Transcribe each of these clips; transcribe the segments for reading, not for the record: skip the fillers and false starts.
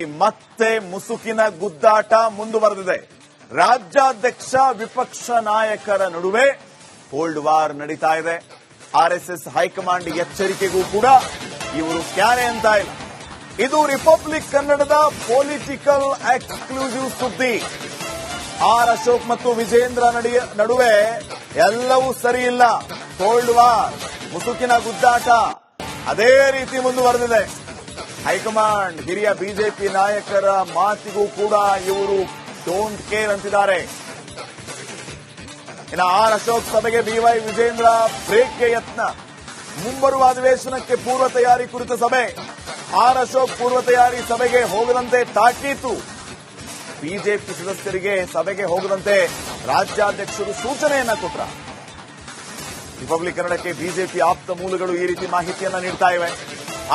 ಮತ್ತೆ ಮುಸುಕಿನ ಗುದ್ದಾಟ ಮುಂದುವರೆದಿದೆ. ರಾಜ್ಯಾಧ್ಯಕ್ಷ ವಿಪಕ್ಷ ನಾಯಕರ ನಡುವೆ ಕೋಲ್ಡ್ ವಾರ್ ನಡೀತಾ ಇದೆ. ಆರ್ಎಸ್ಎಸ್ ಹೈಕಮಾಂಡ್ ಎಚ್ಚರಿಕೆಗೂ ಕೂಡ ಇವರು ಕ್ಯಾರೆ ಅಂತ ಇಲ್ಲ. ಇದು ರಿಪಬ್ಲಿಕ್ ಕನ್ನಡದ ಪೊಲಿಟಿಕಲ್ ಎಕ್ಸ್ಕ್ಲೂಸಿವ್ ಸುದ್ದಿ. ಆರ್ ಅಶೋಕ್ ಮತ್ತು ವಿಜೇಂದ್ರ ನಡುವೆ ಎಲ್ಲವೂ ಸರಿ ಇಲ್ಲ. ಕೋಲ್ಡ್ ವಾರ್, ಮುಸುಕಿನ ಗುದ್ದಾಟ ಅದೇ ರೀತಿ ಮುಂದುವರೆದಿದೆ. ಹೈಕಮಾಂಡ್ ಹಿರಿಯ ಬಿಜೆಪಿ ನಾಯಕರ ಮಾತಿಗೂ ಕೂಡ ಇವರು ಡೋಂಟ್ ಕೇರ್ ಅಂತಿದ್ದಾರೆ. ಇನ್ನು ಆರ್ ಅಶೋಕ್ ಸಭೆಗೆ ಬಿವೈ ವಿಜೇಂದ್ರ ಬ್ರೇಕ್ಗೆ ಯತ್ನ. ಮುಂಬರುವ ಅಧಿವೇಶನಕ್ಕೆ ಪೂರ್ವ ತಯಾರಿ ಕುರಿತ ಸಭೆ. ಆರ್ ಅಶೋಕ್ ಪೂರ್ವ ತಯಾರಿ ಸಭೆಗೆ ಹೋಗದಂತೆ ತಾಕೀತು. ಬಿಜೆಪಿ ಸದಸ್ಯರಿಗೆ ಸಭೆಗೆ ಹೋಗದಂತೆ ರಾಜ್ಯಾಧ್ಯಕ್ಷರು ಸೂಚನೆಯನ್ನ ಕೊಟ್ರ. ರಿಪಬ್ಲಿಕ್ ಕನ್ನಡಕ್ಕೆ ಬಿಜೆಪಿ ಆಪ್ತ ಮೂಲಗಳು ಈ ರೀತಿ ಮಾಹಿತಿಯನ್ನ ನೀಡ್ತಾ ಇವೆ.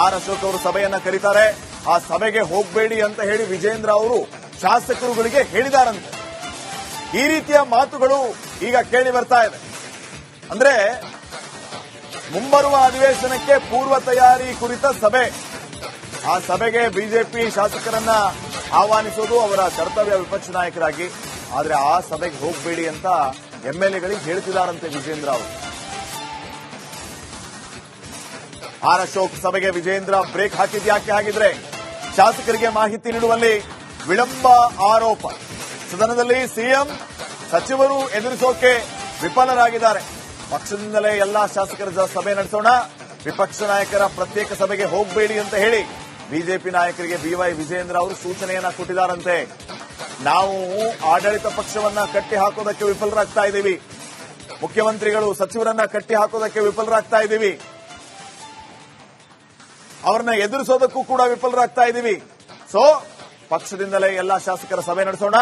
ಆರ್ ಅಶೋಕ್ ಅವರು ಸಭೆಯನ್ನ ಕರೀತಾರೆ, ಆ ಸಭೆಗೆ ಹೋಗಬೇಡಿ ಅಂತ ಹೇಳಿ ವಿಜೇಂದ್ರ ಅವರು ಶಾಸಕರುಗಳಿಗೆ ಹೇಳಿದಾರಂತೆ. ಈ ರೀತಿಯ ಮಾತುಗಳು ಈಗ ಕೇಳಿ ಬರ್ತಾ ಇದೆ. ಅಂದ್ರೆ ಮುಂಬರುವ ಅಧಿವೇಶನಕ್ಕೆ ಪೂರ್ವ ತಯಾರಿ ಕುರಿತ ಸಭೆ. ಆ ಸಭೆಗೆ ಬಿಜೆಪಿ ಶಾಸಕರನ್ನ ಆಹ್ವಾನಿಸೋದು ಅವರ ಕರ್ತವ್ಯ ವಿಪಕ್ಷ ನಾಯಕರಾಗಿ. ಆದ್ರೆ ಆ ಸಭೆಗೆ ಹೋಗಬೇಡಿ ಅಂತ ಎಂಎಲ್ಎಗಳಿಗೆ ಹೇಳ್ತಿದಾರಂತೆ ವಿಜೇಂದ್ರ ಅವರು. ಆರ್ ಅಶೋಕ್ ಸಭೆಗೆ ವಿಜೇಂದ್ರ ಬ್ರೇಕ್ ಹಾಕಿದ್ಯಾಕೆ ಹಾಗಿದ್ರೆ? ಶಾಸಕರಿಗೆ ಮಾಹಿತಿ ನೀಡುವಲ್ಲಿ ವಿಳಂಬ ಆರೋಪ. ಸದನದಲ್ಲಿ ಸಿಎಂ ಸಚಿವರು ಎದುರಿಸೋಕೆ ವಿಫಲರಾಗಿದ್ದಾರೆ. ಪಕ್ಷದಿಂದಲೇ ಎಲ್ಲಾ ಶಾಸಕರ ಸಭೆ ನಡೆಸೋಣ, ವಿಪಕ್ಷ ನಾಯಕರ ಪ್ರತ್ಯೇಕ ಸಭೆಗೆ ಹೋಗಬೇಡಿ ಅಂತ ಹೇಳಿ ಬಿಜೆಪಿ ನಾಯಕರಿಗೆ ಬಿವೈ ವಿಜೇಂದ್ರ ಅವರು ಸೂಚನೆಯನ್ನ ಕೊಟ್ಟಿದ್ದಾರಂತೆ. ನಾವು ಆಡಳಿತ ಪಕ್ಷವನ್ನ ಕಟ್ಟಿ ಹಾಕೋದಕ್ಕೆ ವಿಫಲರಾಗ್ತಾ ಇದ್ದೀವಿ, ಮುಖ್ಯಮಂತ್ರಿಗಳು ಸಚಿವರನ್ನ ಕಟ್ಟಿ ಹಾಕೋದಕ್ಕೆ ವಿಫಲರಾಗ್ತಾ ಇದ್ದೀವಿ, ಅವರನ್ನ ಎದುರಿಸೋದಕ್ಕೂ ಕೂಡ ವಿಫಲರಾಗ್ತಾ ಇದ್ದೀವಿ. ಸೊ ಪಕ್ಷದಿಂದಲೇ ಎಲ್ಲಾ ಶಾಸಕರ ಸಭೆ ನಡೆಸೋಣ,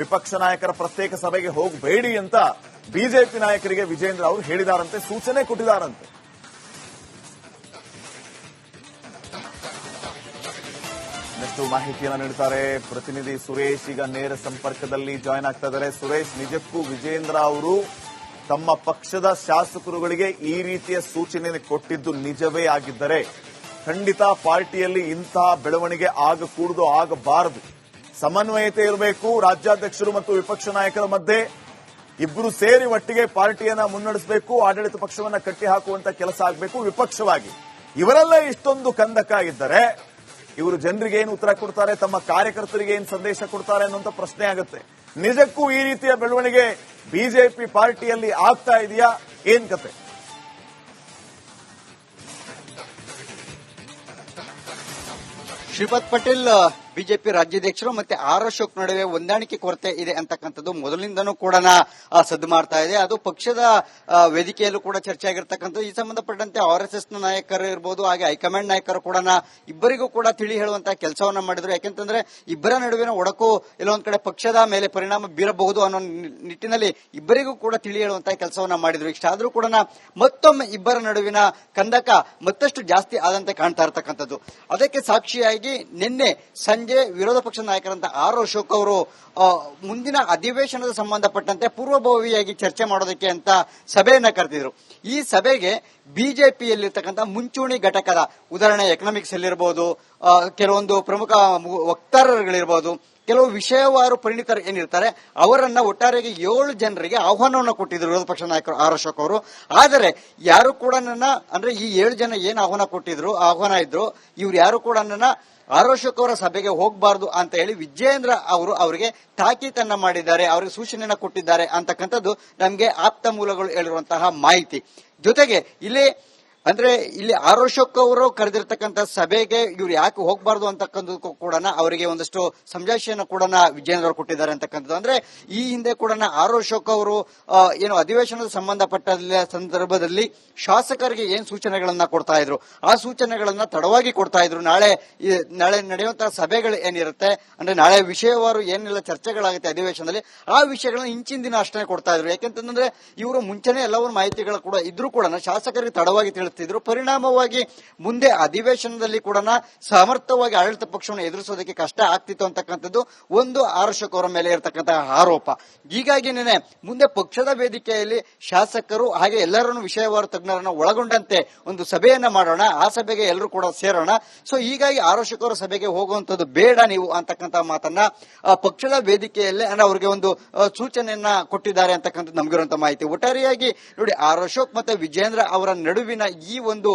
ವಿಪಕ್ಷ ನಾಯಕರ ಪ್ರತ್ಯೇಕ ಸಭೆಗೆ ಹೋಗಬೇಡಿ ಅಂತ ಬಿಜೆಪಿ ನಾಯಕರಿಗೆ ವಿಜೇಂದ್ರ ಅವರು ಹೇಳಿದಾರಂತೆ, ಸೂಚನೆ ಕೊಟ್ಟಿದ್ದಾರಂತೆ. ಇನ್ನಷ್ಟು ಮಾಹಿತಿಯನ್ನು ನೀಡುತ್ತಾರೆ ಪ್ರತಿನಿಧಿ ಸುರೇಶ್. ಈಗ ನೇರ ಸಂಪರ್ಕದಲ್ಲಿ ಜಾಯ್ನ್ ಆಗ್ತಾ ಇದ್ದಾರೆ. ಸುರೇಶ್, ನಿಜಕ್ಕೂ ವಿಜೇಂದ್ರ ಅವರು ತಮ್ಮ ಪಕ್ಷದ ಶಾಸಕರುಗಳಿಗೆ ಈ ರೀತಿಯ ಸೂಚನೆ ಕೊಟ್ಟಿದ್ದು ನಿಜವೇ ಆಗಿದ್ದರೆ ಖಂಡಿತ ಪಾರ್ಟಿಯಲ್ಲಿ ಇಂತಹ ಬೆಳವಣಿಗೆ ಆಗಕೂಡದು, ಆಗಬಾರದು. ಸಮನ್ವಯತೆ ಇರಬೇಕು. ರಾಜ್ಯಾಧ್ಯಕ್ಷರು ಮತ್ತು ವಿಪಕ್ಷ ನಾಯಕರ ಮಧ್ಯೆ ಇಬ್ಬರು ಸೇರಿ ಒಟ್ಟಿಗೆ ಪಾರ್ಟಿಯನ್ನ ಮುನ್ನಡೆಸಬೇಕು, ಆಡಳಿತ ಪಕ್ಷವನ್ನ ಕಟ್ಟಿ ಹಾಕುವಂತ ಕೆಲಸ ಆಗಬೇಕು ವಿಪಕ್ಷವಾಗಿ. ಇವರೆಲ್ಲ ಇಷ್ಟೊಂದು ಕಂದಕ ಇದ್ದರೆ ಇವರು ಜನರಿಗೆ ಏನು ಉತ್ತರ ಕೊಡ್ತಾರೆ, ತಮ್ಮ ಕಾರ್ಯಕರ್ತರಿಗೆ ಏನು ಸಂದೇಶ ಕೊಡ್ತಾರೆ ಅನ್ನುವಂತ ಪ್ರಶ್ನೆ ಆಗುತ್ತೆ. ನಿಜಕ್ಕೂ ಈ ರೀತಿಯ ಬೆಳವಣಿಗೆ ಬಿಜೆಪಿ ಪಾರ್ಟಿಯಲ್ಲಿ ಆಗ್ತಾ ಇದೆಯಾ? ಏನ್ ಕತೆ? ಶ್ರೀಪಾದ್ ಪಟೇಲ್ ಬಿಜೆಪಿ ರಾಜ್ಯಾಧ್ಯಕ್ಷರು ಮತ್ತೆ ಆರ್ ಅಶೋಕ್ ನಡುವೆ ಹೊಂದಾಣಿಕೆ ಕೊರತೆ ಇದೆ ಅಂತಕ್ಕಂಥದ್ದು ಮೊದಲಿಂದನೂ ಕೂಡ ಸದ್ದು ಮಾಡ್ತಾ ಇದೆ. ಅದು ಪಕ್ಷದ ವೇದಿಕೆಯಲ್ಲೂ ಕೂಡ ಚರ್ಚೆ ಆಗಿರ್ತಕ್ಕಂಥದ್ದು. ಈ ಸಂಬಂಧಪಟ್ಟಂತೆ ಆರ್ಎಸ್ಎಸ್ ನ ನಾಯಕರು ಇರಬಹುದು, ಹಾಗೆ ಹೈಕಮಾಂಡ್ ನಾಯಕರು ಕೂಡ ಇಬ್ಬರಿಗೂ ಕೂಡ ತಿಳಿ ಹೇಳುವಂತಹ ಕೆಲಸವನ್ನ ಮಾಡಿದ್ರು. ಯಾಕೆಂತಂದ್ರೆ ಇಬ್ಬರ ನಡುವಿನ ಒಡಕು ಎಲ್ಲೊಂದ್ ಕಡೆ ಪಕ್ಷದ ಮೇಲೆ ಪರಿಣಾಮ ಬೀರಬಹುದು ಅನ್ನೋ ನಿಟ್ಟಿನಲ್ಲಿ ಇಬ್ಬರಿಗೂ ಕೂಡ ತಿಳಿ ಹೇಳುವಂತಹ ಕೆಲಸವನ್ನ ಮಾಡಿದ್ರು. ಇಷ್ಟಾದ್ರೂ ಕೂಡ ಮತ್ತೊಮ್ಮೆ ಇಬ್ಬರ ನಡುವಿನ ಕಂದಕ ಮತ್ತಷ್ಟು ಜಾಸ್ತಿ ಆದಂತೆ ಕಾಣ್ತಾ ಇರತಕ್ಕಂಥದ್ದು. ಅದಕ್ಕೆ ಸಾಕ್ಷಿಯಾಗಿ ನಿನ್ನೆ ಸಂಜೆ ವಿರೋಧ ಪಕ್ಷದ ನಾಯಕರಂತ ಆರ್ ಅಶೋಕ್ ಅವರು ಮುಂದಿನ ಅಧಿವೇಶನದ ಸಂಬಂಧಪಟ್ಟಂತೆ ಪೂರ್ವಭಾವಿಯಾಗಿ ಚರ್ಚೆ ಮಾಡೋದಕ್ಕೆ ಅಂತ ಸಭೆಯನ್ನ ಕರೆದಿದ್ರು. ಈ ಸಭೆಗೆ ಬಿಜೆಪಿಯಲ್ಲಿರ್ತಕ್ಕಂಥ ಮುಂಚೂಣಿ ಘಟಕದ ಉದಾಹರಣೆ ಎಕನಾಮಿಕ್ಸ್ ಅಲ್ಲಿರಬಹುದು, ಕೆಲವೊಂದು ಪ್ರಮುಖ ವಕ್ತಾರರುಗಳಿರಬಹುದು, ಕೆಲವು ವಿಷಯವಾರು ಪರಿಣಿತರು ಏನಿರ್ತಾರೆ ಅವರನ್ನ ಒಟ್ಟಾರೆಯಾಗಿ 7 ಜನರಿಗೆ ಆಹ್ವಾನವನ್ನು ಕೊಟ್ಟಿದ್ರು ವಿರೋಧ ಪಕ್ಷ ನಾಯಕರು ಆರ್ ಅಶೋಕ್ ಅವರು. ಆದರೆ ಯಾರು ಕೂಡ ಅಂದ್ರೆ ಈ 7 ಜನ ಏನ್ ಆಹ್ವಾನ ಇದ್ರು ಇವ್ರು ಯಾರು ಕೂಡ ಆರ್ ಅಶೋಕ್ ಅವರ ಸಭೆಗೆ ಹೋಗಬಾರದು ಅಂತ ಹೇಳಿ ವಿಜೇಂದ್ರ ಅವರು ಅವರಿಗೆ ತಾಕೀತನ್ನ ಮಾಡಿದ್ದಾರೆ, ಅವರಿಗೆ ಸೂಚನೆಯನ್ನ ಕೊಟ್ಟಿದ್ದಾರೆ ಅಂತಕ್ಕಂಥದ್ದು ನಮಗೆ ಆಪ್ತ ಮೂಲಗಳು ಹೇಳಿರುವಂತಹ ಮಾಹಿತಿ. ಜೊತೆಗೆ ಇಲ್ಲಿ ಆರ್ ಅಶೋಕ್ ಅವರು ಕರೆದಿರ್ತಕ್ಕಂಥ ಸಭೆಗೆ ಇವ್ರು ಯಾಕೆ ಹೋಗಬಾರದು ಅಂತಕ್ಕಂಥದ್ದು ಕೂಡ ಅವರಿಗೆ ಒಂದಷ್ಟು ಸಂಜಾಯಿಷಿಯನ್ನು ಕೂಡ ವಿಜೇಂದ್ರ ಅವರು ಕೊಟ್ಟಿದ್ದಾರೆ ಅಂತಕ್ಕಂಥದ್ದು. ಅಂದ್ರೆ ಈ ಹಿಂದೆ ಕೂಡ ಆರ್ ಅಶೋಕ್ ಅವರು ಏನು ಅಧಿವೇಶನದ ಸಂಬಂಧಪಟ್ಟ ಸಂದರ್ಭದಲ್ಲಿ ಶಾಸಕರಿಗೆ ಏನ್ ಸೂಚನೆಗಳನ್ನ ಕೊಡ್ತಾ ಇದ್ರು, ಆ ಸೂಚನೆಗಳನ್ನ ತಡವಾಗಿ ಕೊಡ್ತಾ ಇದ್ರು. ನಾಳೆ ನಡೆಯುವಂತಹ ಸಭೆಗಳು ಏನಿರುತ್ತೆ ಅಂದ್ರೆ ನಾಳೆ ವಿಷಯವಾರು ಏನೆಲ್ಲ ಚರ್ಚೆಗಳಾಗುತ್ತೆ ಅಧಿವೇಶನದಲ್ಲಿ, ಆ ವಿಷಯಗಳನ್ನ ಇಂಚಿನ ದಿನ ಅಷ್ಟೇ ಕೊಡ್ತಾ ಇದ್ರು. ಯಾಕೆಂತಂದ್ರೆ ಇವರು ಮುಂಚೆನೆ ಎಲ್ಲವೂ ಮಾಹಿತಿಗಳು ಕೂಡ ಇದ್ರೂ ಕೂಡ ಶಾಸಕರಿಗೆ ತಡವಾಗಿ ತಿಳಿಸ್ತಾ ನಡೆಸ್ತಿದ್ರು. ಪರಿಣಾಮವಾಗಿ ಮುಂದೆ ಅಧಿವೇಶನದಲ್ಲಿ ಕೂಡ ಸಮರ್ಥವಾಗಿ ಆಡಳಿತ ಪಕ್ಷವನ್ನು ಎದುರಿಸೋದಕ್ಕೆ ಕಷ್ಟ ಆಗ್ತಿತ್ತು ಅಂತಕ್ಕಂಥದ್ದು ಒಂದು ಆರ್ ಅಶೋಕ್ ಅವರ ಮೇಲೆ ಇರತಕ್ಕಂತಹ ಆರೋಪ. ಹೀಗಾಗಿ ಮುಂದೆ ಪಕ್ಷದ ವೇದಿಕೆಯಲ್ಲಿ ಶಾಸಕರು ಹಾಗೆ ಎಲ್ಲರನ್ನು ವಿಷಯವಾರು ತಜ್ಞರನ್ನು ಒಳಗೊಂಡಂತೆ ಒಂದು ಸಭೆಯನ್ನ ಮಾಡೋಣ, ಆ ಸಭೆಗೆ ಎಲ್ಲರೂ ಕೂಡ ಸೇರೋಣ. ಸೊ ಹೀಗಾಗಿ ಆರ್ ಅಶೋಕ್ ಅವರ ಸಭೆಗೆ ಹೋಗುವಂತದ್ದು ಬೇಡ ನೀವು ಅಂತಕ್ಕಂತಹ ಮಾತನ್ನ ಪಕ್ಷದ ವೇದಿಕೆಯಲ್ಲೇ ಅವರಿಗೆ ಒಂದು ಸೂಚನೆಯನ್ನ ಕೊಟ್ಟಿದ್ದಾರೆ ಅಂತಕ್ಕಂಥದ್ದು ನಮಗಿರುವಂತಹ ಮಾಹಿತಿ. ಒಟ್ಟಾರೆಯಾಗಿ ನೋಡಿ, ಆರ್ ಅಶೋಕ್ ಮತ್ತೆ ವಿಜೇಂದ್ರ ಅವರ ನಡುವಿನ ಈ ಒಂದು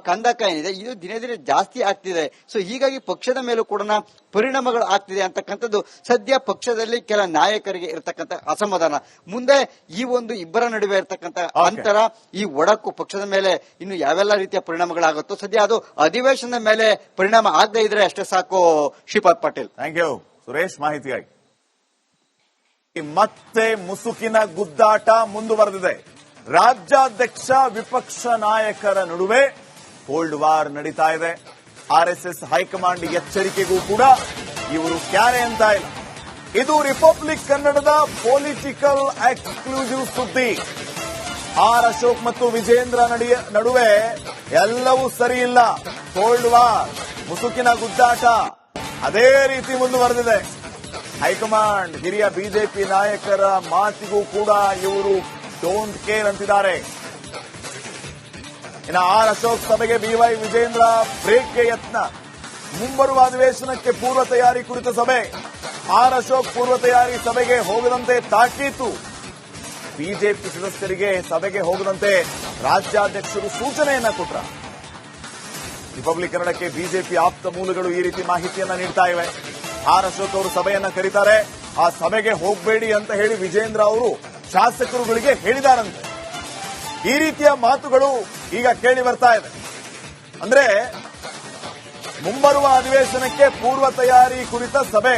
ಕಂದಕ ಏನಿದೆ ಇದು ದಿನೇ ದಿನೇ ಜಾಸ್ತಿ ಆಗ್ತಿದೆ. ಸೊ ಹೀಗಾಗಿ ಪಕ್ಷದ ಮೇಲೂ ಕೂಡ ಪರಿಣಾಮಗಳು ಆಗ್ತಿದೆ ಅಂತಕ್ಕಂಥದ್ದು ಸದ್ಯ ಪಕ್ಷದಲ್ಲಿ ಕೆಲ ನಾಯಕರಿಗೆ ಇರತಕ್ಕಂಥ ಅಸಮಾಧಾನ. ಮುಂದೆ ಈ ಒಂದು ಇಬ್ಬರ ನಡುವೆ ಇರತಕ್ಕಂಥ ಅಂತರ, ಈ ಒಡಕು ಪಕ್ಷದ ಮೇಲೆ ಇನ್ನು ಯಾವೆಲ್ಲ ರೀತಿಯ ಪರಿಣಾಮಗಳಾಗುತ್ತೋ ಸದ್ಯ ಅದು ಅಧಿವೇಶನದ ಮೇಲೆ ಪರಿಣಾಮ ಆಗದೆ ಇದ್ರೆ ಅಷ್ಟೇ ಸಾಕು. ಶ್ರೀಪಾದ್ ಪಾಟೀಲ್, ಥ್ಯಾಂಕ್ ಯು ಸುರೇಶ್ ಮಾಹಿತಿಯಾಗಿ. ಮತ್ತೆ ಮುಸುಕಿನ ಗುದ್ದಾಟ ಮುಂದುವರೆದಿದೆ. ರಾಜ್ಯಾಧ್ಯಕ್ಷ ವಿಪಕ್ಷ ನಾಯಕರ ನಡುವೆ ಕೋಲ್ಡ್ ವಾರ್ ನಡೀತಾ ಇದೆ. ಆರ್ಎಸ್ಎಸ್ ಹೈಕಮಾಂಡ್ ಎಚ್ಚರಿಕೆಗೂ ಕೂಡ ಇವರು ಕ್ಯಾರೆ ಅಂತ ಇಲ್ಲ. ಇದು ರಿಪಬ್ಲಿಕ್ ಕನ್ನಡದ ಪೊಲಿಟಿಕಲ್ ಎಕ್ಸ್ಕ್ಲೂಸಿವ್ ಸುದ್ದಿ. ಆರ್ ಅಶೋಕ್ ಮತ್ತು ವಿಜೇಂದ್ರ ನಡುವೆ ಎಲ್ಲವೂ ಸರಿ ಇಲ್ಲ. ಕೋಲ್ಡ್ ವಾರ್, ಮುಸುಕಿನ ಗುದ್ದಾಟ ಅದೇ ರೀತಿ ಮುಂದುವರೆದಿದೆ. ಹೈಕಮಾಂಡ್ ಹಿರಿಯ ಬಿಜೆಪಿ ನಾಯಕರ ಮಾತಿಗೂ ಕೂಡ ಇವರು ಡೋಂಟ್ ಕೇರ್ ಅಂತಿದ್ದಾರೆ. ಇನ್ನು ಆರ್ ಅಶೋಕ್ ಸಭೆಗೆ ಬಿವೈ ವಿಜೇಂದ್ರ ಬ್ರೇಕ್ಗೆ ಯತ್ನ. ಮುಂಬರುವ ಅಧಿವೇಶನಕ್ಕೆ ಪೂರ್ವ ತಯಾರಿ ಕುರಿತ ಸಭೆ. ಆರ್ ಅಶೋಕ್ ಪೂರ್ವ ತಯಾರಿ ಸಭೆಗೆ ಹೋಗದಂತೆ ತಾಕೀತು. ಬಿಜೆಪಿ ಸದಸ್ಯರಿಗೆ ಸಭೆಗೆ ಹೋಗದಂತೆ ರಾಜ್ಯಾಧ್ಯಕ್ಷರು ಸೂಚನೆಯನ್ನ ಕೊಟ್ರ. ರಿಪಬ್ಲಿಕ್ ಕನ್ನಡಕ್ಕೆ ಬಿಜೆಪಿ ಆಪ್ತ ಮೂಲಗಳು ಈ ರೀತಿ ಮಾಹಿತಿಯನ್ನ ನೀಡ್ತಾ ಇವೆ. ಆರ್ ಅಶೋಕ್ ಅವರು ಸಭೆಯನ್ನ ಕರೀತಾರೆ, ಆ ಸಭೆಗೆ ಹೋಗಬೇಡಿ ಅಂತ ಹೇಳಿ ವಿಜೇಂದ್ರ ಅವರು ಶಾಸಕರುಗಳಿಗೆ ಹೇಳಿದಾರಂತೆ. ಈ ರೀತಿಯ ಮಾತುಗಳು ಈಗ ಕೇಳಿ ಬರ್ತಾ ಇದೆ. ಅಂದ್ರೆ ಮುಂಬರುವ ಅಧಿವೇಶನಕ್ಕೆ ಪೂರ್ವ ತಯಾರಿ ಕುರಿತ ಸಭೆ,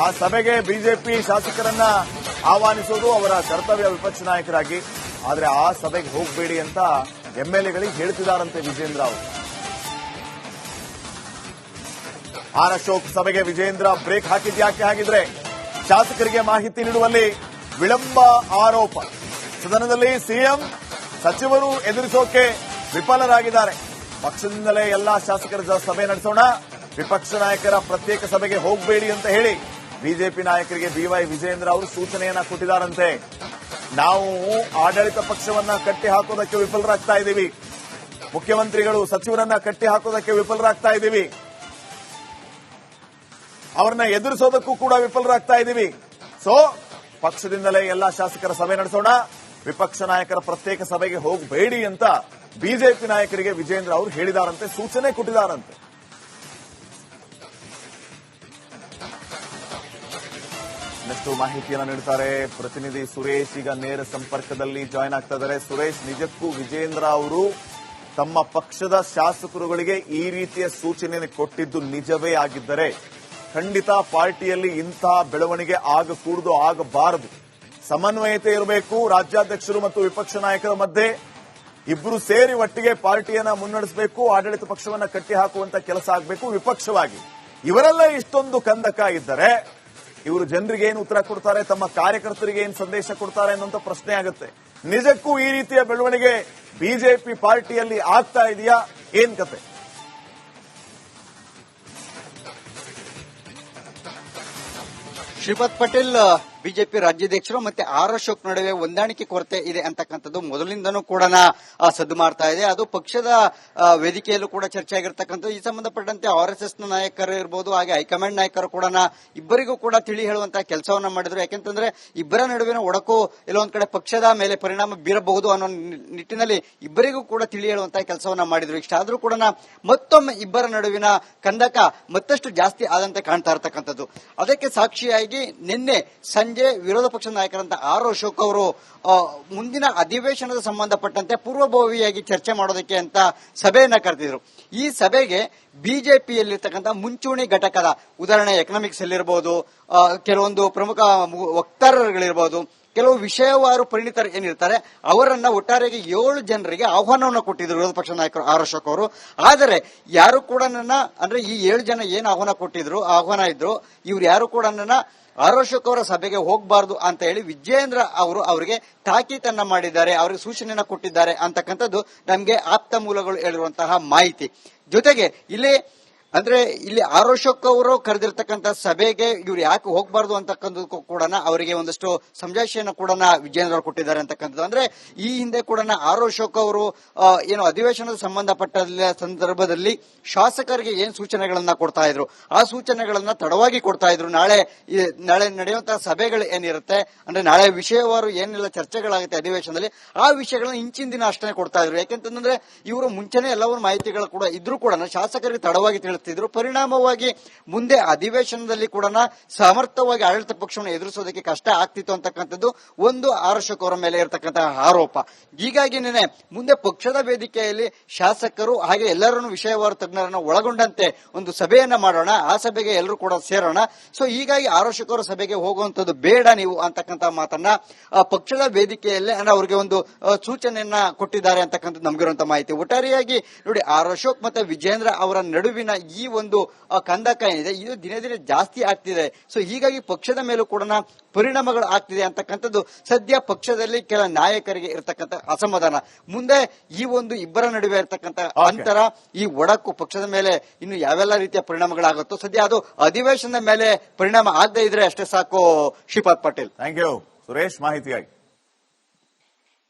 ಆ ಸಭೆಗೆ ಬಿಜೆಪಿ ಶಾಸಕರನ್ನ ಆಹ್ವಾನಿಸೋದು ಅವರ ಕರ್ತವ್ಯ ವಿಪಕ್ಷ ನಾಯಕರಾಗಿ. ಆದ್ರೆ ಆ ಸಭೆಗೆ ಹೋಗಬೇಡಿ ಅಂತ ಎಂಎಲ್ಎಗಳಿಗೆ ಹೇಳ್ತಿದಾರಂತೆ ವಿಜೇಂದ್ರ ಅವರು. ಆರ್ ಅಶೋಕ್ ಸಭೆಗೆ ವಿಜೇಂದ್ರ ಬ್ರೇಕ್ ಹಾಕಿದ್ಯಾಕೆ ಹಾಗಿದ್ರೆ? ಶಾಸಕರಿಗೆ ಮಾಹಿತಿ ನೀಡುವಲ್ಲಿ ವಿಳಂಬ ಆರೋಪ. ಸದನದಲ್ಲಿ ಸಿಎಂ ಸಚಿವರು ಎದುರಿಸೋಕೆ ವಿಫಲರಾಗಿದ್ದಾರೆ. ಪಕ್ಷದಿಂದಲೇ ಎಲ್ಲಾ ಶಾಸಕರ ಸಭೆ ನಡೆಸೋಣ, ವಿಪಕ್ಷ ನಾಯಕರ ಪ್ರತ್ಯೇಕ ಸಭೆಗೆ ಹೋಗಬೇಡಿ ಅಂತ ಹೇಳಿ ಬಿಜೆಪಿ ನಾಯಕರಿಗೆ ಬಿವೈ ವಿಜೇಂದ್ರ ಅವರು ಸೂಚನೆಯನ್ನ ಕೊಟ್ಟಿದ್ದಾರಂತೆ. ನಾವು ಆಡಳಿತ ಪಕ್ಷವನ್ನ ಕಟ್ಟಿ ಹಾಕೋದಕ್ಕೆ ವಿಫಲರಾಗ್ತಾ ಇದ್ದೀವಿ, ಮುಖ್ಯಮಂತ್ರಿಗಳು ಸಚಿವರನ್ನ ಕಟ್ಟಿ ಹಾಕೋದಕ್ಕೆ ವಿಫಲರಾಗ್ತಾ ಇದ್ದೀವಿ, ಅವರನ್ನ ಎದುರಿಸೋದಕ್ಕೂ ಕೂಡ ವಿಫಲರಾಗ್ತಾ ಇದ್ದೀವಿ. ಸೊ ಪಕ್ಷದಿಂದಲೇ ಎಲ್ಲಾ ಶಾಸಕರ ಸಭೆ ನಡೆಸೋಣ, ವಿಪಕ್ಷ ನಾಯಕರ ಪ್ರತ್ಯೇಕ ಸಭೆಗೆ ಹೋಗಬೇಡಿ ಅಂತ ಬಿಜೆಪಿ ನಾಯಕರಿಗೆ ವಿಜೇಂದ್ರ ಅವರು ಹೇಳಿದಾರಂತೆ, ಸೂಚನೆ ಕೊಟ್ಟಿದ್ದಾರಂತೆ. ಇನ್ನಷ್ಟು ಮಾಹಿತಿಯನ್ನು ನೀಡುತ್ತಾರೆ ಪ್ರತಿನಿಧಿ ಸುರೇಶ್. ಈಗ ನೇರ ಸಂಪರ್ಕದಲ್ಲಿ ಜಾಯ್ನ್ ಆಗ್ತಾ ಇದ್ದಾರೆ. ಸುರೇಶ್, ನಿಜಕ್ಕೂ ವಿಜೇಂದ್ರ ಅವರು ತಮ್ಮ ಪಕ್ಷದ ಶಾಸಕರುಗಳಿಗೆ ಈ ರೀತಿಯ ಸೂಚನೆಯನ್ನು ಕೊಟ್ಟಿದ್ದು ನಿಜವೇ ಆಗಿದ್ದರೆ ಖಂಡಿತ ಪಾರ್ಟಿಯಲ್ಲಿ ಇಂತಹ ಬೆಳವಣಿಗೆ ಆಗಕೂಡದು, ಆಗಬಾರದು. ಸಮನ್ವಯತೆ ಇರಬೇಕು. ರಾಜ್ಯಾಧ್ಯಕ್ಷರು ಮತ್ತು ವಿಪಕ್ಷ ನಾಯಕರ ಮಧ್ಯೆ ಇಬ್ಬರು ಸೇರಿ ಒಟ್ಟಿಗೆ ಪಾರ್ಟಿಯನ್ನ ಮುನ್ನಡೆಸಬೇಕು, ಆಡಳಿತ ಪಕ್ಷವನ್ನ ಕಟ್ಟಿ ಹಾಕುವಂತ ಕೆಲಸ ಆಗಬೇಕು ವಿಪಕ್ಷವಾಗಿ. ಇವರೆಲ್ಲ ಇಷ್ಟೊಂದು ಕಂದಕ ಇದ್ದರೆ ಇವರು ಜನರಿಗೆ ಏನು ಉತ್ತರ ಕೊಡ್ತಾರೆ, ತಮ್ಮ ಕಾರ್ಯಕರ್ತರಿಗೆ ಏನು ಸಂದೇಶ ಕೊಡ್ತಾರೆ ಅನ್ನುವಂತ ಪ್ರಶ್ನೆ ಆಗುತ್ತೆ. ನಿಜಕ್ಕೂ ಈ ರೀತಿಯ ಬೆಳವಣಿಗೆ ಬಿಜೆಪಿ ಪಾರ್ಟಿಯಲ್ಲಿ ಆಗ್ತಾ ಇದೆಯಾ? ಏನ್ ಕತೆ? ಶ್ರೀಪಾದ್ ಪಾಟೀಲ್, ಬಿಜೆಪಿ ರಾಜ್ಯಾಧ್ಯಕ್ಷರು ಮತ್ತೆ ಆರ್ ಅಶೋಕ್ ನಡುವೆ ಹೊಂದಾಣಿಕೆ ಕೊರತೆ ಇದೆ ಅಂತಕ್ಕಂಥದ್ದು ಮೊದಲಿಂದನೂ ಕೂಡ ಸದ್ದು ಮಾಡ್ತಾ ಇದೆ. ಅದು ಪಕ್ಷದ ವೇದಿಕೆಯಲ್ಲೂ ಕೂಡ ಚರ್ಚೆ ಆಗಿರ್ತಕ್ಕಂಥದ್ದು. ಈ ಸಂಬಂಧಪಟ್ಟಂತೆ ಆರ್ಎಸ್ಎಸ್ ನ ನಾಯಕರು ಇರಬಹುದು, ಹಾಗೆ ಹೈಕಮಾಂಡ್ ನಾಯಕರು ಕೂಡ ಇಬ್ಬರಿಗೂ ಕೂಡ ತಿಳಿ ಹೇಳುವಂತಹ ಕೆಲಸವನ್ನ ಮಾಡಿದ್ರು. ಯಾಕೆಂತಂದ್ರೆ ಇಬ್ಬರ ನಡುವಿನ ಒಡಕು ಎಲ್ಲೊಂದ್ ಕಡೆ ಪಕ್ಷದ ಮೇಲೆ ಪರಿಣಾಮ ಬೀರಬಹುದು ಅನ್ನೋ ನಿಟ್ಟಿನಲ್ಲಿ ಇಬ್ಬರಿಗೂ ಕೂಡ ತಿಳಿ ಹೇಳುವಂತಹ ಕೆಲಸವನ್ನ ಮಾಡಿದ್ರು. ಇಷ್ಟಾದ್ರೂ ಕೂಡ ಮತ್ತೊಮ್ಮೆ ಇಬ್ಬರ ನಡುವಿನ ಕಂದಕ ಮತ್ತಷ್ಟು ಜಾಸ್ತಿ ಆದಂತೆ ಕಾಣ್ತಾ ಇರತಕ್ಕಂಥದ್ದು. ಅದಕ್ಕೆ ಸಾಕ್ಷಿಯಾಗಿ ನಿನ್ನೆ ಸಂಜೆ ವಿರೋಧ ಪಕ್ಷದ ನಾಯಕರಂತ ಆರ್ ಅಶೋಕ್ ಅವರು ಮುಂದಿನ ಅಧಿವೇಶನದ ಸಂಬಂಧಪಟ್ಟಂತೆ ಪೂರ್ವಭಾವಿಯಾಗಿ ಚರ್ಚೆ ಮಾಡೋದಕ್ಕೆ ಅಂತ ಸಭೆಯನ್ನ ಕರೆದಿದ್ರು. ಈ ಸಭೆಗೆ ಬಿಜೆಪಿಯಲ್ಲಿರ್ತಕ್ಕಂಥ ಮುಂಚೂಣಿ ಘಟಕದ, ಉದಾಹರಣೆ ಎಕನಾಮಿಕ್ಸ್ ಅಲ್ಲಿರಬಹುದು, ಕೆಲವೊಂದು ಪ್ರಮುಖ ವಕ್ತಾರರುಗಳಿರಬಹುದು, ಕೆಲವು ವಿಷಯವಾರು ಪರಿಣಿತರು ಏನಿರ್ತಾರೆ ಅವರನ್ನ ಒಟ್ಟಾರೆಯಾಗಿ 7 ಜನರಿಗೆ ಆಹ್ವಾನವನ್ನು ಕೊಟ್ಟಿದ್ರು ವಿರೋಧ ಪಕ್ಷ ನಾಯಕರು ಆರ್ ಅಶೋಕ್ ಅವರು. ಆದರೆ ಯಾರು ಕೂಡ ಅಂದ್ರೆ ಈ 7 ಜನ ಏನ್ ಆಹ್ವಾನ ಇದ್ರು ಇವ್ರು ಯಾರು ಕೂಡ ಆರ್ ಅಶೋಕ್ ಅವರ ಸಭೆಗೆ ಹೋಗಬಾರದು ಅಂತ ಹೇಳಿ ವಿಜಯೇಂದ್ರ ಅವರು ಅವರಿಗೆ ತಾಕೀತನ್ನ ಮಾಡಿದ್ದಾರೆ, ಅವರಿಗೆ ಸೂಚನೆಯನ್ನ ಕೊಟ್ಟಿದ್ದಾರೆ ಅಂತಕ್ಕಂಥದ್ದು ನಮ್ಗೆ ಆಪ್ತ ಮೂಲಗಳು ಹೇಳಿರುವಂತಹ ಮಾಹಿತಿ. ಜೊತೆಗೆ ಇಲ್ಲಿ ಆರ್ ಅಶೋಕ್ ಅವರು ಕರೆದಿರ್ತಕ್ಕಂಥ ಸಭೆಗೆ ಇವ್ರು ಯಾಕೆ ಹೋಗಬಾರ್ದು ಅಂತಕ್ಕಂಥದ್ದು ಕೂಡ ಅವರಿಗೆ ಒಂದಷ್ಟು ಸಂಜಾಯಿಷಿಯನ್ನು ಕೂಡ ವಿಜಯೇಂದ್ರ ಅವರು ಕೊಟ್ಟಿದ್ದಾರೆ ಅಂತಕ್ಕಂಥದ್ದು. ಅಂದ್ರೆ ಈ ಹಿಂದೆ ಕೂಡ ಆರ್ ಅಶೋಕ್ ಅವರು ಏನು ಅಧಿವೇಶನದ ಸಂಬಂಧಪಟ್ಟ ಸಂದರ್ಭದಲ್ಲಿ ಶಾಸಕರಿಗೆ ಏನ್ ಸೂಚನೆಗಳನ್ನ ಕೊಡ್ತಾ ಇದ್ರು ಆ ಸೂಚನೆಗಳನ್ನ ತಡವಾಗಿ ಕೊಡ್ತಾ ಇದ್ರು. ನಾಳೆ ನಡೆಯುವಂತಹ ಸಭೆಗಳು ಏನಿರುತ್ತೆ ಅಂದ್ರೆ ನಾಳೆ ವಿಷಯವಾರು ಏನೆಲ್ಲ ಚರ್ಚೆಗಳಾಗುತ್ತೆ ಅಧಿವೇಶನದಲ್ಲಿ ಆ ವಿಷಯಗಳನ್ನ ಇಂಚಿನ ದಿನ ಅಷ್ಟೇ ಕೊಡ್ತಾ ಇದ್ರು. ಯಾಕೆಂತಂದ್ರೆ ಇವರು ಮುಂಚೆನೆ ಎಲ್ಲವೂ ಮಾಹಿತಿಗಳು ಕೂಡ ಇದ್ರೂ ಕೂಡ ಶಾಸಕರಿಗೆ ತಡವಾಗಿ ತಿಳಿಸ್ತಿದ್ರು. ಪರಿಣಾಮವಾಗಿ ಮುಂದೆ ಅಧಿವೇಶನದಲ್ಲಿ ಕೂಡ ಸಮರ್ಥವಾಗಿ ಆಡಳಿತ ಪಕ್ಷವನ್ನು ಎದುರಿಸೋದಕ್ಕೆ ಕಷ್ಟ ಆಗ್ತಿತ್ತು ಅಂತಕ್ಕಂಥದ್ದು ಒಂದು ಆರ್ ಅಶೋಕ್ ಅವರ ಮೇಲೆ ಇರತಕ್ಕಂತಹ ಆರೋಪ. ಹೀಗಾಗಿ ಮುಂದೆ ಪಕ್ಷದ ವೇದಿಕೆಯಲ್ಲಿ ಶಾಸಕರು ಹಾಗೆ ಎಲ್ಲರನ್ನು ವಿಷಯವಾರು ತಜ್ಞರನ್ನು ಒಳಗೊಂಡಂತೆ ಒಂದು ಸಭೆಯನ್ನ ಮಾಡೋಣ, ಆ ಸಭೆಗೆ ಎಲ್ಲರೂ ಕೂಡ ಸೇರೋಣ. ಸೊ ಹೀಗಾಗಿ ಆರ್ ಅಶೋಕ್ ಅವರ ಸಭೆಗೆ ಹೋಗುವಂತದ್ದು ಬೇಡ ನೀವು ಅಂತಕ್ಕಂಥ ಮಾತನ್ನ ಪಕ್ಷದ ವೇದಿಕೆಯಲ್ಲೇ ಅಂದ್ರೆ ಅವರಿಗೆ ಒಂದು ಸೂಚನೆಯನ್ನ ಕೊಟ್ಟಿದ್ದಾರೆ ಅಂತಕ್ಕಂಥದ್ದು ನಮ್ಗಿರುವಂತಹ ಮಾಹಿತಿ. ಒಟ್ಟಾರೆಯಾಗಿ ನೋಡಿ, ಆರ್ ಅಶೋಕ್ ಮತ್ತೆ ವಿಜೇಂದ್ರ ಅವರ ನಡುವಿನ ಈ ಒಂದು ಕಂದಕ ಏನಿದೆ ಇದು ದಿನೇ ದಿನೇ ಜಾಸ್ತಿ ಆಗ್ತಿದೆ. ಸೊ ಹೀಗಾಗಿ ಪಕ್ಷದ ಮೇಲೂ ಕೂಡ ಪರಿಣಾಮಗಳು ಆಗ್ತಿದೆ ಅಂತಕ್ಕಂಥದ್ದು ಸದ್ಯ ಪಕ್ಷದಲ್ಲಿ ಕೆಲ ನಾಯಕರಿಗೆ ಇರತಕ್ಕಂಥ ಅಸಮಾಧಾನ. ಮುಂದೆ ಈ ಒಂದು ಇಬ್ಬರ ನಡುವೆ ಇರತಕ್ಕಂಥ ಅಂತರ, ಈ ಒಡಕು ಪಕ್ಷದ ಮೇಲೆ ಇನ್ನು ಯಾವೆಲ್ಲ ರೀತಿಯ ಪರಿಣಾಮಗಳಾಗುತ್ತೋ ಸದ್ಯ ಅದು ಅಧಿವೇಶನದ ಮೇಲೆ ಪರಿಣಾಮ ಆಗದೆ ಇದ್ರೆ ಅಷ್ಟೇ ಸಾಕು. Shripad Patil, thank you Suresh ಮಾಹಿತಿಯಾಗಿ.